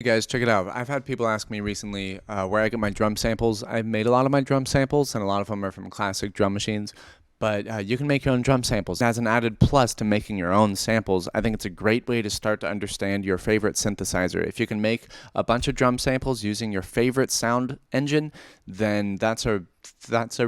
Hey guys, check it out. I've had people ask me recently where I get my drum samples. I've made a lot of my drum samples, and a lot of them are from classic drum machines. But you can make your own drum samples. As an added plus to making your own samples, I think it's a great way to start to understand your favorite synthesizer. If you can make a bunch of drum samples using your favorite sound engine, then that's a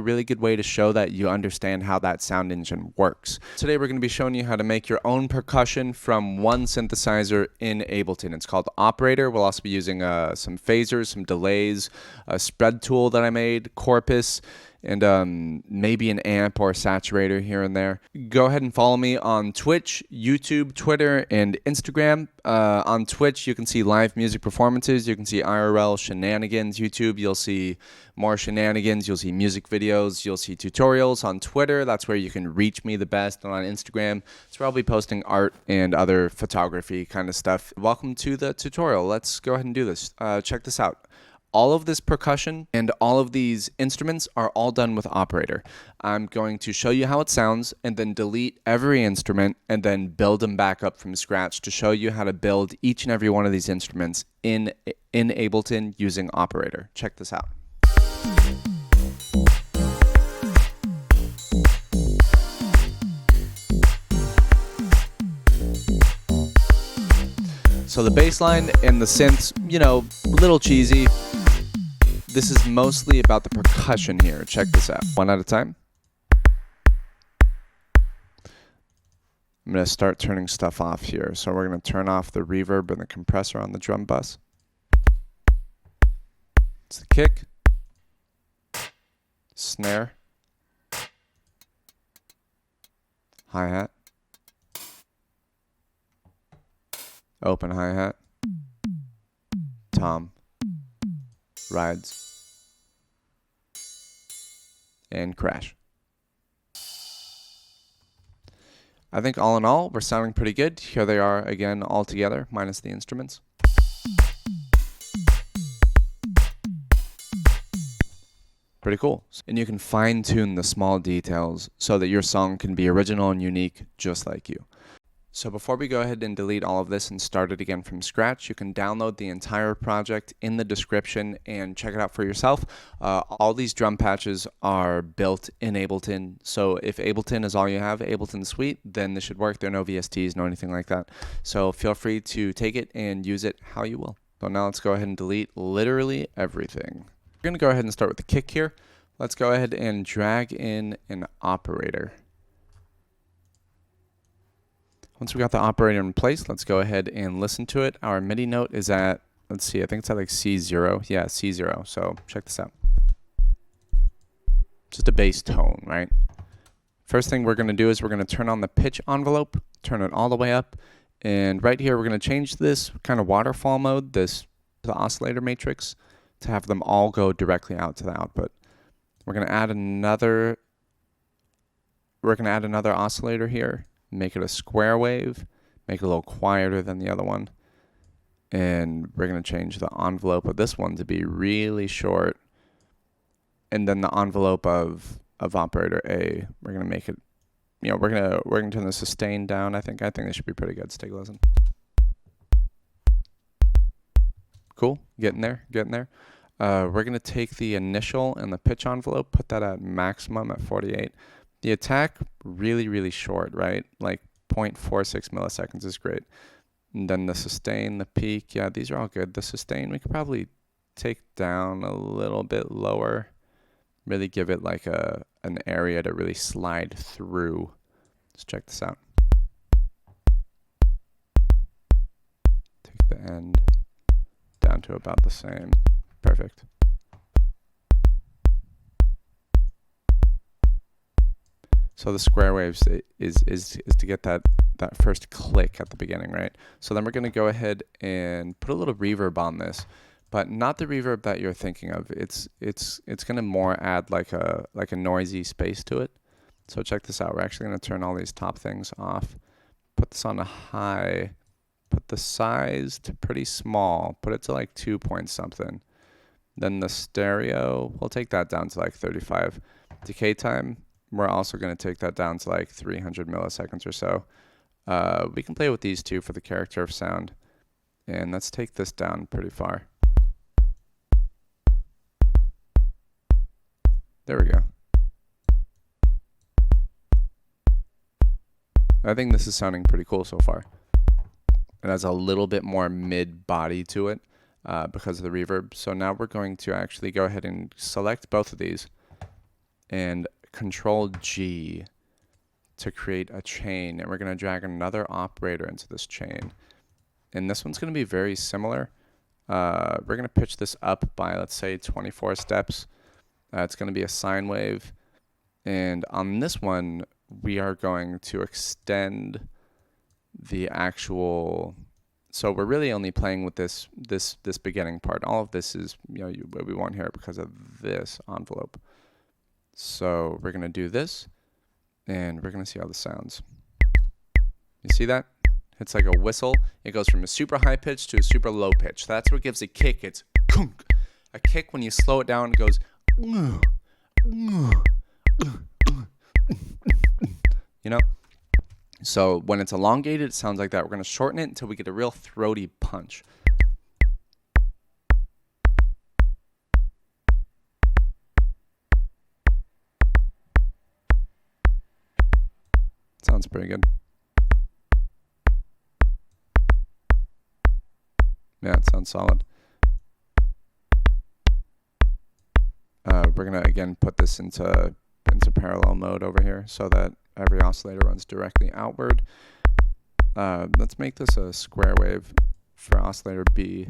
really good way to show that you understand how that sound engine works. Today we're going to be showing you how to make your own percussion from one synthesizer in Ableton. It's called Operator. We'll also be using some phasers, some delays, a spread tool that I made, Corpus, and maybe an amp or a saturator here and there. Go ahead and follow me on Twitch, YouTube, Twitter, and Instagram. On Twitch, you can see live music performances. You can see IRL shenanigans. YouTube, you'll see more shenanigans. You'll see music videos. You'll see tutorials. On Twitter, that's where you can reach me the best. And on Instagram, it's where I'll be posting art and other photography kind of stuff. Welcome to the tutorial. Let's go ahead and do this. Check this out. All of this percussion and all of these instruments are all done with Operator. I'm going to show you how it sounds and then delete every instrument and then build them back up from scratch to show you how to build each and every one of these instruments in Ableton using Operator. Check this out. So the bass line and the synths, you know, a little cheesy. This is mostly about the percussion here. Check this out. One at a time. I'm going to start turning stuff off here. So we're going to turn off the reverb and the compressor on the drum bus. It's the kick, snare, hi-hat, open hi-hat, tom, rides, and crash. I think all in all, we're sounding pretty good. Here they are again all together, minus the instruments. Pretty cool. And you can fine-tune the small details so that your song can be original and unique just like you. So before we go ahead and delete all of this and start it again from scratch, you can download the entire project in the description and check it out for yourself. All these drum patches are built in Ableton, so if Ableton is all you have, Ableton Suite, then this should work. There are no VSTs, no anything like that. So feel free to take it and use it how you will. So now let's go ahead and delete literally everything. We're going to go ahead and start with the kick here. Let's go ahead and drag in an operator. Once we got the operator in place, let's go ahead and listen to it. Our MIDI note is at, let's see, I think it's at like C0. Yeah, C0. So check this out. Just a bass tone, right? First thing we're going to do is we're going to turn on the pitch envelope, turn it all the way up. And right here, we're going to change this kind of waterfall mode, the oscillator matrix, to have them all go directly out to the output. We're going to add another oscillator here. Make it a square wave, make it a little quieter than the other one. And we're going to change the envelope of this one to be really short. And then the envelope of operator A, we're going to make it, you know, we're going to turn the sustain down. I think this should be pretty good. Let's take a listen. Cool, getting there. We're going to take the initial and the pitch envelope, put that at maximum at 48. The attack, really, really short, right? Like 0.46 milliseconds is great. And then the sustain, the peak, yeah, these are all good. The sustain, we could probably take down a little bit lower. Really give it like an area to really slide through. Let's check this out. Take the end down to about the same. Perfect. So the square waves is to get that first click at the beginning, right? So then we're going to go ahead and put a little reverb on this, but not the reverb that you're thinking of. It's going to more add like a noisy space to it. So check this out. We're actually going to turn all these top things off. Put this on a high. Put the size to pretty small. Put it to like 2 point something. Then the stereo, we'll take that down to like 35. Decay time, we're also going to take that down to like 300 milliseconds or so. We can play with these two for the character of sound. And let's take this down pretty far. There we go. I think this is sounding pretty cool so far. It has a little bit more mid-body to it because of the reverb. So now we're going to actually go ahead and select both of these and Control G to create a chain. And we're going to drag another operator into this chain. And this one's going to be very similar. We're going to pitch this up by, let's say, 24 steps. It's going to be a sine wave. And on this one, we are going to extend the actual, so we're really only playing with this beginning part. All of this is, what we want here because of this envelope. So we're going to do this, and we're going to see how this sounds. You see that? It's like a whistle. It goes from a super high pitch to a super low pitch. That's what gives a kick. It's kunk. A kick, when you slow it down, it goes So when it's elongated, it sounds like that. We're going to shorten it until we get a real throaty punch. Sounds pretty good. Yeah, it sounds solid. We're going to, again, put this into parallel mode over here so that every oscillator runs directly outward. Let's make this a square wave for oscillator B.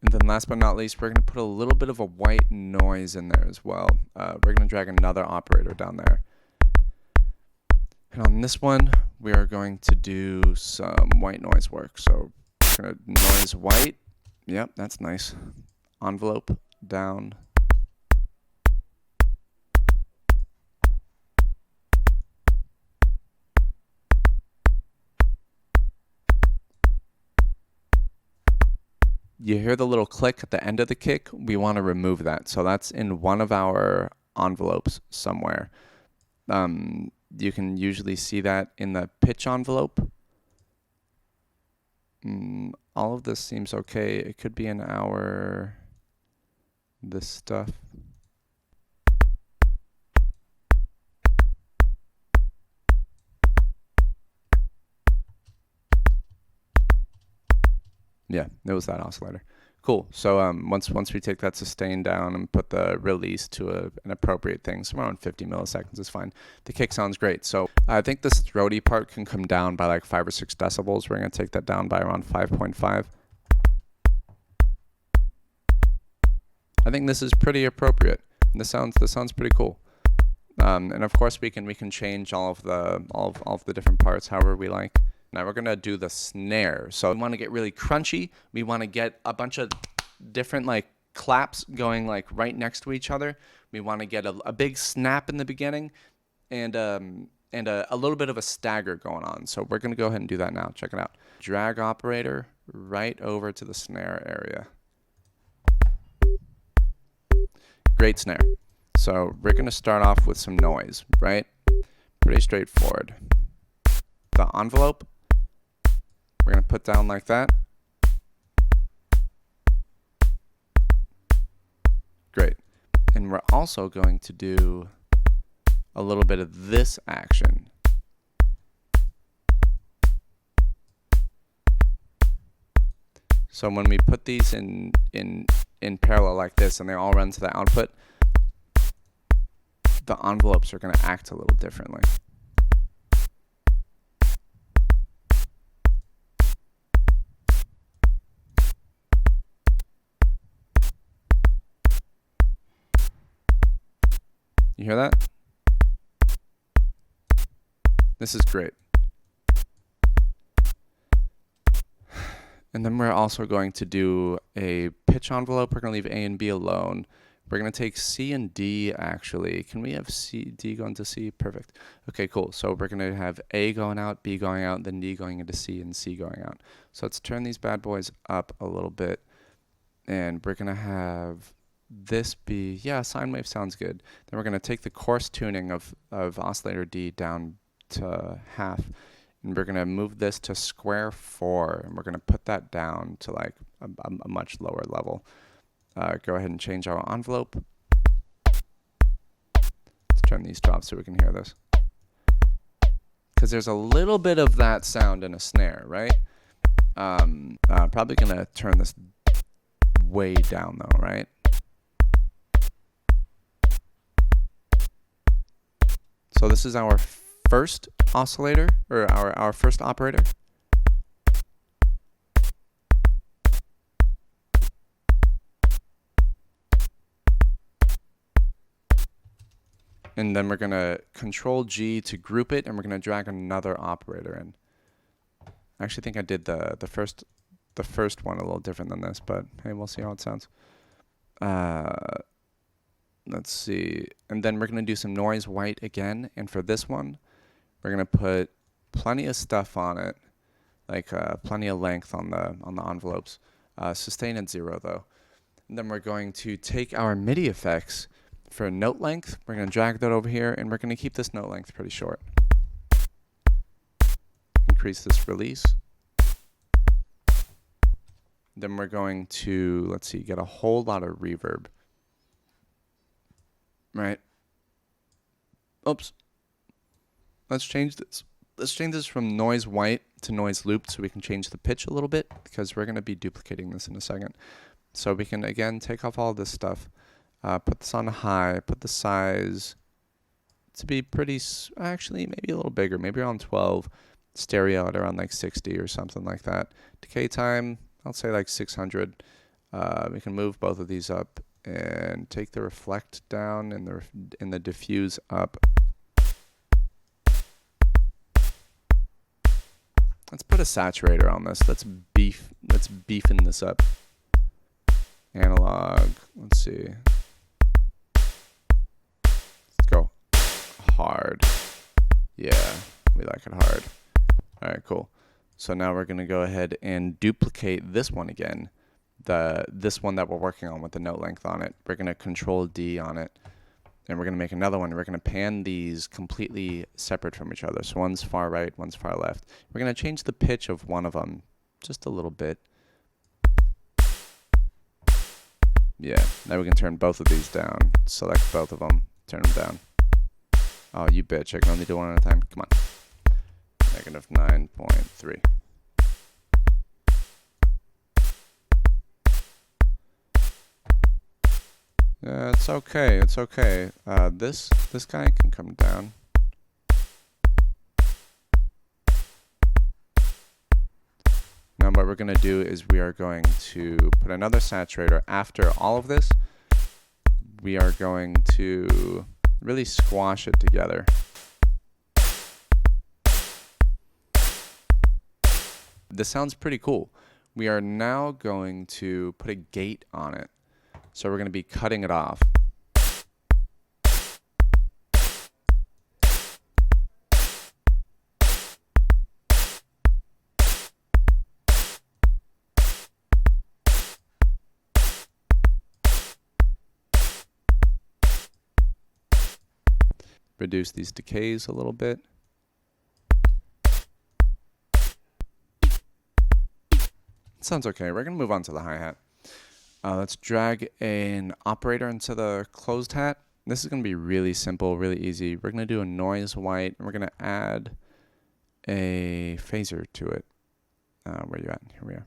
And then last but not least, we're going to put a little bit of a white noise in there as well. We're going to drag another operator down there. And on this one, we are going to do some white noise work. So we're going to noise white. Yep, that's nice. Envelope down. You hear the little click at the end of the kick. We want to remove that. So that's in one of our envelopes somewhere. You can usually see that in the pitch envelope. All of this seems okay. It could be in this stuff. Yeah, it was that oscillator. Cool. So once we take that sustain down and put the release to an appropriate thing, somewhere around 50 milliseconds is fine. The kick sounds great. So I think this throaty part can come down by like 5 or 6 decibels. We're going to take that down by around 5.5. I think this is pretty appropriate. This sounds pretty cool. And of course we can change all of the different parts however we like. Now we're going to do the snare. So we want to get really crunchy. We want to get a bunch of different like claps going like right next to each other. We want to get a big snap in the beginning and a little bit of a stagger going on. So we're going to go ahead and do that now. Check it out. Drag operator right over to the snare area. Great snare. So we're going to start off with some noise, right? Pretty straightforward. The envelope, we're going to put down like that. Great. And we're also going to do a little bit of this action. So when we put these in parallel like this and they all run to the output, the envelopes are going to act a little differently. You hear that? This is great. And then we're also going to do a pitch envelope. We're going to leave A and B alone. We're going to take C and D, actually. Can we have D going to C? Perfect. Okay, cool. So we're going to have A going out, B going out, then D going into C, and C going out. So let's turn these bad boys up a little bit. And we're going to have this be, yeah, sine wave sounds good. Then we're going to take the coarse tuning of oscillator D down to half, and we're going to move this to square 4, and we're going to put that down to like a much lower level. Go ahead and change our envelope. Let's turn these drops so we can hear this. Because there's a little bit of that sound in a snare, right? Probably going to turn this way down though, right? So this is our first oscillator, or our first operator. And then we're going to Control G to group it, and we're going to drag another operator in. I actually think I did the first one a little different than this, but hey, we'll see how it sounds. Let's see. And then we're going to do some noise white again, and for this one, we're going to put plenty of stuff on it, like plenty of length on the envelopes. Sustain at 0 though. And then we're going to take our MIDI effects for note length. We're going to drag that over here, and we're going to keep this note length pretty short. Increase this release. Then we're going to, let's see, get a whole lot of reverb. Right. Oops. Let's change this. Let's change this from noise white to noise looped so we can change the pitch a little bit, because we're going to be duplicating this in a second. So we can, again, take off all this stuff, put this on high, put the size to be pretty, actually maybe a little bigger, maybe around 12, stereo at around like 60 or something like that. Decay time, I'll say like 600. We can move both of these up and take the reflect down and the diffuse up. Let's put a saturator on this. Let's beefing this up. Analog. Let's see. Let's go hard. Yeah, we like it hard. All right, cool. So now we're gonna go ahead and duplicate this one again. This one that we're working on with the note length on it. We're gonna Control D on it, and we're gonna make another one. We're gonna pan these completely separate from each other. So one's far right, one's far left. We're gonna change the pitch of one of them just a little bit. Yeah, now we can turn both of these down. Select both of them, turn them down. Oh, you bitch, I can only do one at a time. Come on. Negative 9.3. It's okay, it's okay. This guy can come down. Now what we're going to do is we are going to put another saturator after all of this. We are going to really squash it together. This sounds pretty cool. We are now going to put a gate on it. So we're going to be cutting it off. Reduce these decays a little bit. Sounds okay. We're going to move on to the hi-hat. Let's drag an operator into the closed hat. This is going to be really simple, really easy. We're going to do a noise white, and we're going to add a phaser to it. Where are you at? Here we are.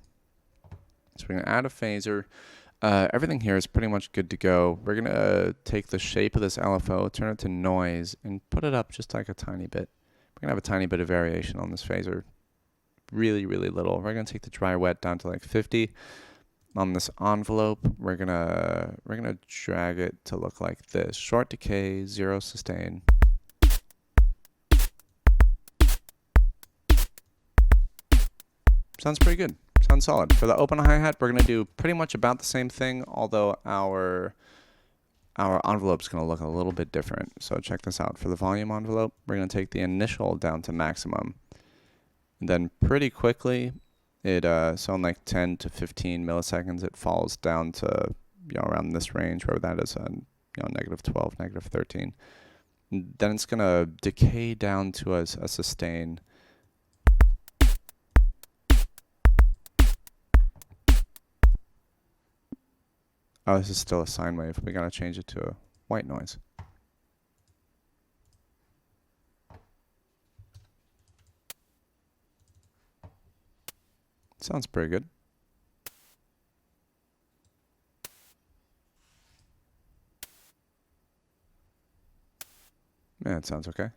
So we're going to add a phaser. Everything here is pretty much good to go. We're going to take the shape of this LFO, turn it to noise, and put it up just like a tiny bit. We're going to have a tiny bit of variation on this phaser. Really, really little. We're going to take the dry wet down to like 50. On this envelope, we're gonna drag it to look like this. Short decay, 0 sustain. Sounds pretty good. Sounds solid. For the open hi-hat, we're gonna do pretty much about the same thing, although our envelope's gonna look a little bit different. So check this out. For the volume envelope, we're gonna take the initial down to maximum. And then pretty quickly, so in like 10 to 15 milliseconds, it falls down to around this range, wherever that is, -12, -13. And then it's going to decay down to a sustain. Oh, this is still a sine wave. We got to change it to a white noise. Sounds pretty good. Yeah, it sounds okay.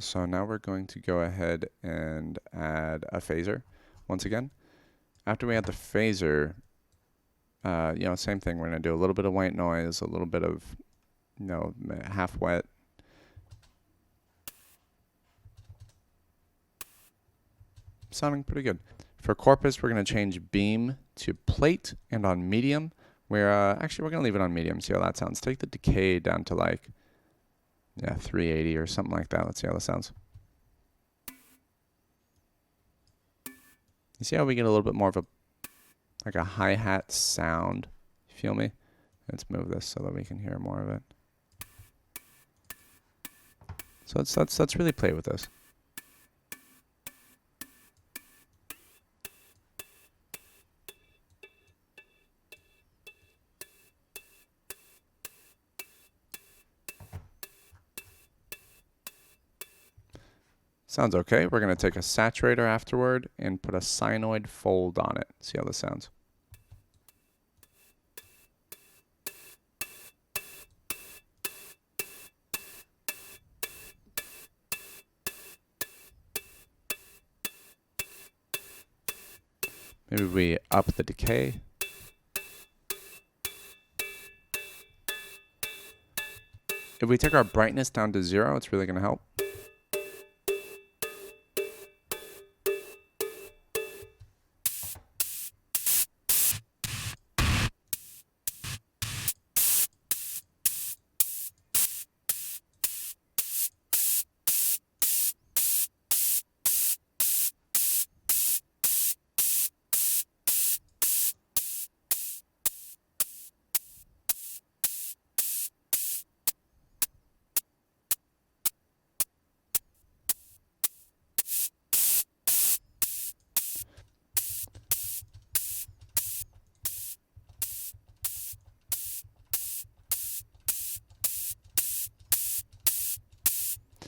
So now we're going to go ahead and add a phaser once again. After we add the phaser, same thing. We're going to do a little bit of white noise, a little bit of, half wet. Sounding pretty good. For Corpus, we're going to change beam to plate, and on medium, actually we're going to leave it on medium, see how that sounds. Take the decay down to like 380 or something like that. Let's see how that sounds. You see how we get a little bit more of a hi-hat sound? You feel me? Let's move this so that we can hear more of it. So let's really play with this. Sounds okay. We're going to take a saturator afterward and put a sinoid fold on it. See how this sounds. Maybe we up the decay. If we take our brightness down to 0, it's really going to help.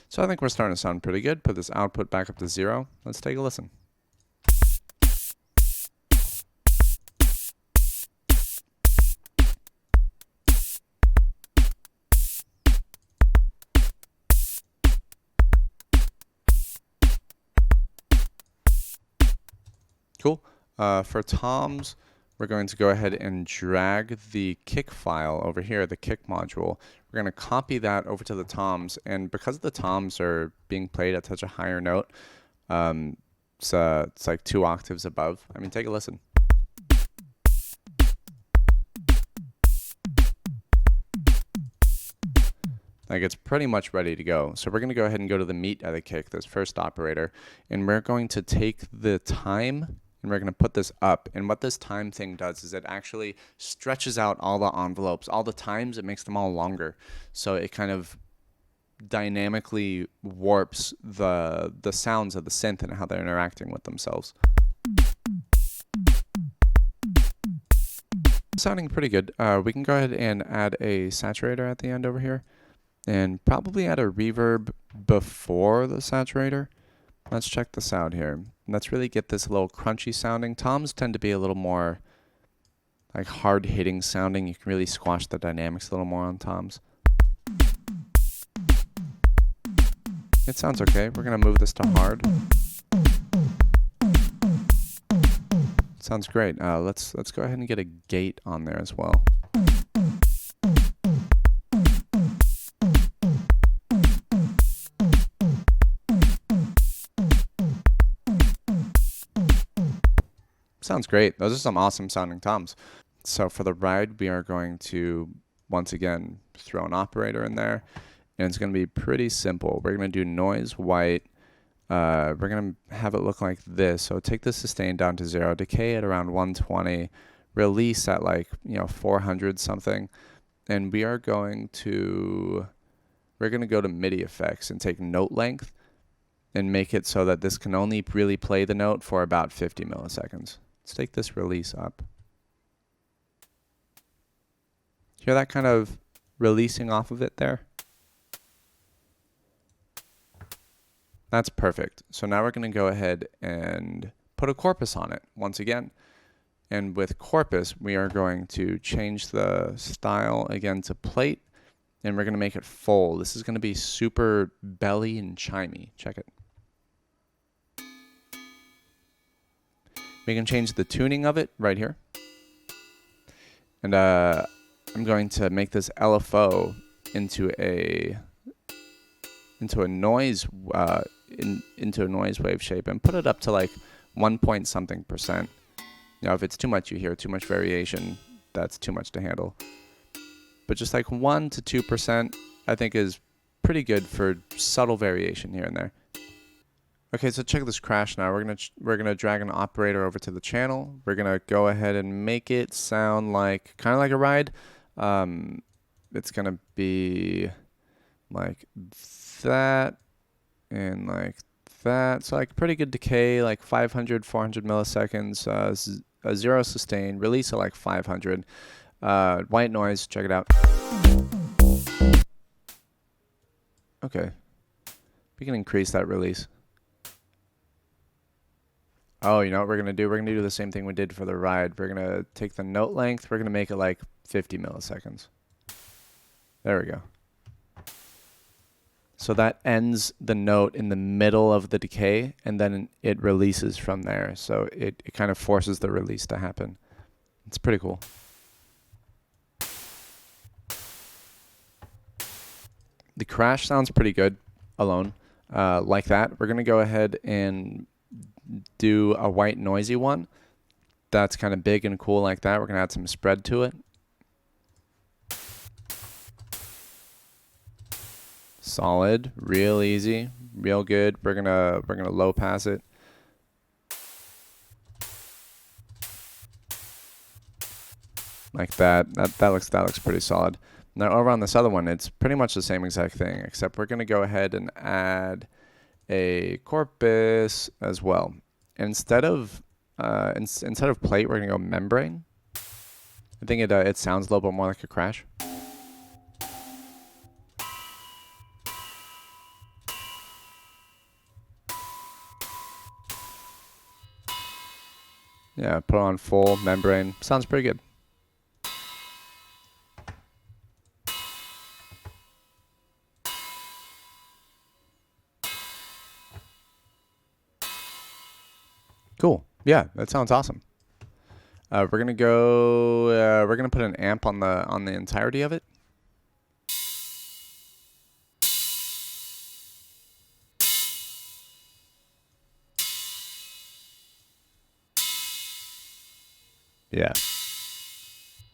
So I think we're starting to sound pretty good. Put this output back up to 0. Let's take a listen. Cool. For toms, we're going to go ahead and drag the kick file over here, the kick module. We're going to copy that over to the toms, and because the toms are being played at such a higher note, it's like 2 octaves above. I mean, take a listen. Like, it's pretty much ready to go. So we're going to go ahead and go to the meat of the kick, this first operator, and we're going to take the time and we're going to put this up. And what this time thing does is it actually stretches out all the envelopes, all the times, it makes them all longer. So it kind of dynamically warps the sounds of the synth and how they're interacting with themselves. Sounding pretty good. We can go ahead and add a saturator at the end over here, and probably add a reverb before the saturator. Let's check this out here. Let's really get this a little crunchy sounding. Toms tend to be a little more like hard hitting sounding. You can really squash the dynamics a little more on toms. It sounds okay. We're gonna move this to hard. Sounds great. Let's go ahead and get a gate on there as well. Sounds great. Those are some awesome sounding toms. So for the ride, we are going to, once again, throw an operator in there, and it's going to be pretty simple. We're going to do noise white we're going to have it look like this. So take the sustain down to 0, decay at around 120, release at like, 400 something. And we're going to go to MIDI effects and take note length and make it so that this can only really play the note for about 50 milliseconds. Let's take this release up. Hear that kind of releasing off of it there? That's perfect. So now we're going to go ahead and put a Corpus on it once again. And with Corpus, we are going to change the style again to plate, and we're going to make it full. This is going to be super belly and chimey. Check it. We can change the tuning of it right here. And I'm going to make this LFO into a noise into a noise wave shape and put it up to like 1 point something percent. If it's too much, you hear too much variation, that's too much to handle. But just like 1 to 2%, I think is pretty good for subtle variation here and there. Okay, so check this crash now. We're gonna drag an operator over to the channel. We're gonna go ahead and make it sound like kind of like a ride. It's gonna be like that and like that. So like pretty good decay, like 500, 400 milliseconds. A 0 sustain, release at like 500. White noise, check it out. Okay, we can increase that release. Oh, you know what we're going to do? We're going to do the same thing we did for the ride. We're going to take the note length. We're going to make it like 50 milliseconds. There we go. So that ends the note in the middle of the decay, and then it releases from there. So it kind of forces the release to happen. It's pretty cool. The crash sounds pretty good alone. Like that. We're going to go ahead and do a white noisy one that's kind of big and cool like that. We're going to add some spread to it. Solid, real easy, real good. We're gonna low pass it. Like that. That looks pretty solid. Now over on this other one, it's pretty much the same exact thing, except we're gonna go ahead and add a Corpus as well. Instead of plate, we're gonna go membrane. I think it sounds a little bit more like a crash. Yeah, put on full membrane. Sounds pretty good. Cool. Yeah, that sounds awesome. We're gonna go. We're gonna put an amp on the entirety of it. Yeah.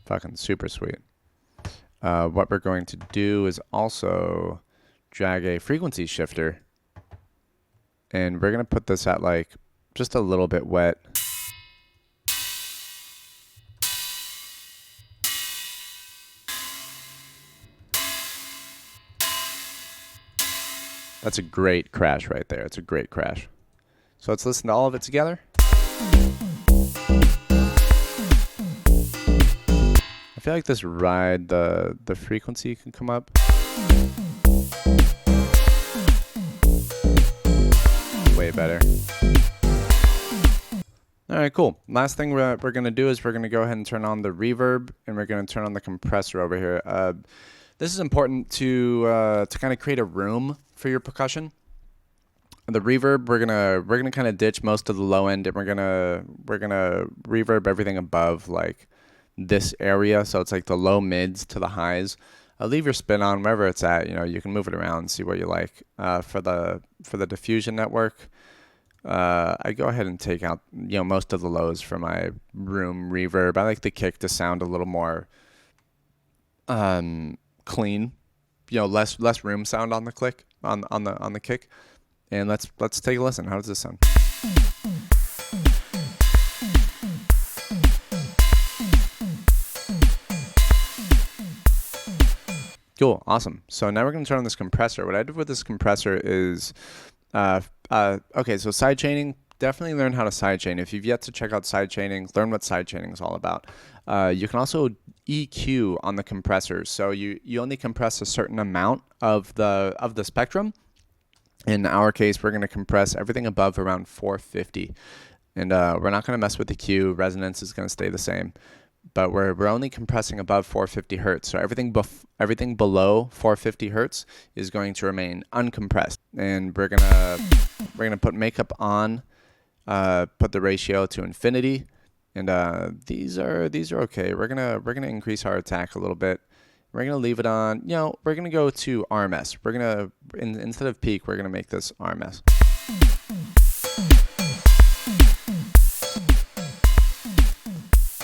Fucking super sweet. What we're going to do is also drag a frequency shifter, and we're gonna put this at like just a little bit wet. That's a great crash right there. It's a great crash. So let's listen to all of it together. I feel like this ride, the frequency can come up. Way better. All right, cool. Last thing we're going to do is we're going to go ahead and turn on the reverb, and we're going to turn on the compressor over here. This is important to kind of create a room for your percussion. The reverb, we're gonna kind of ditch most of the low end, and we're gonna reverb everything above like this area, so it's like the low mids to the highs. Leave your spin on wherever it's at. You can move it around and see what you like. For the diffusion network, I go ahead and take out most of the lows for my room reverb. I like the kick to sound a little more clean, less room sound on the click on the kick. And let's take a listen. How does this sound? Cool, awesome. So now we're going to turn on this compressor. What I did with this compressor is, okay, so sidechaining, definitely learn how to sidechain. If you've yet to check out sidechaining, learn what sidechaining is all about. You can also EQ on the compressors. So you only compress a certain amount of the spectrum. In our case, we're going to compress everything above around 450. And we're not going to mess with the Q. Resonance is going to stay the same. But we're only compressing above 450 hertz. So everything below 450 hertz is going to remain uncompressed. And we're gonna put makeup on, put the ratio to infinity, and these are okay. We're gonna increase our attack a little bit. We're gonna leave it on. We're gonna go to RMS. We're gonna instead of peak, we're gonna make this RMS.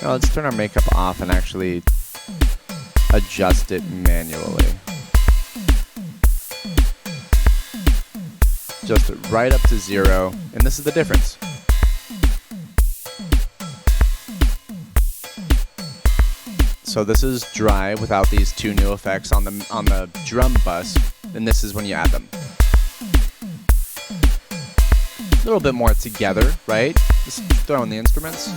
Now let's turn our makeup off and actually adjust it manually. Just right up to 0, and this is the difference. So this is dry without these two new effects on the drum bus, and this is when you add them. A little bit more together, right? Just throw in the instruments.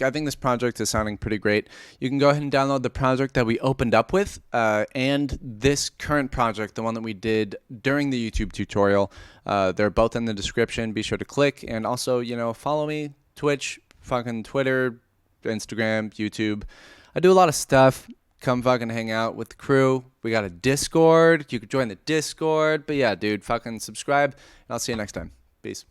I think this project is sounding pretty great. You can go ahead and download the project that we opened up with and this current project, the one that we did during the YouTube tutorial. They're both in the description. Be sure to click, and also, follow me, Twitch, fucking Twitter, Instagram, YouTube. I do a lot of stuff. Come fucking hang out with the crew. We got a Discord. You could join the Discord. But yeah, dude, fucking subscribe, and I'll see you next time. Peace.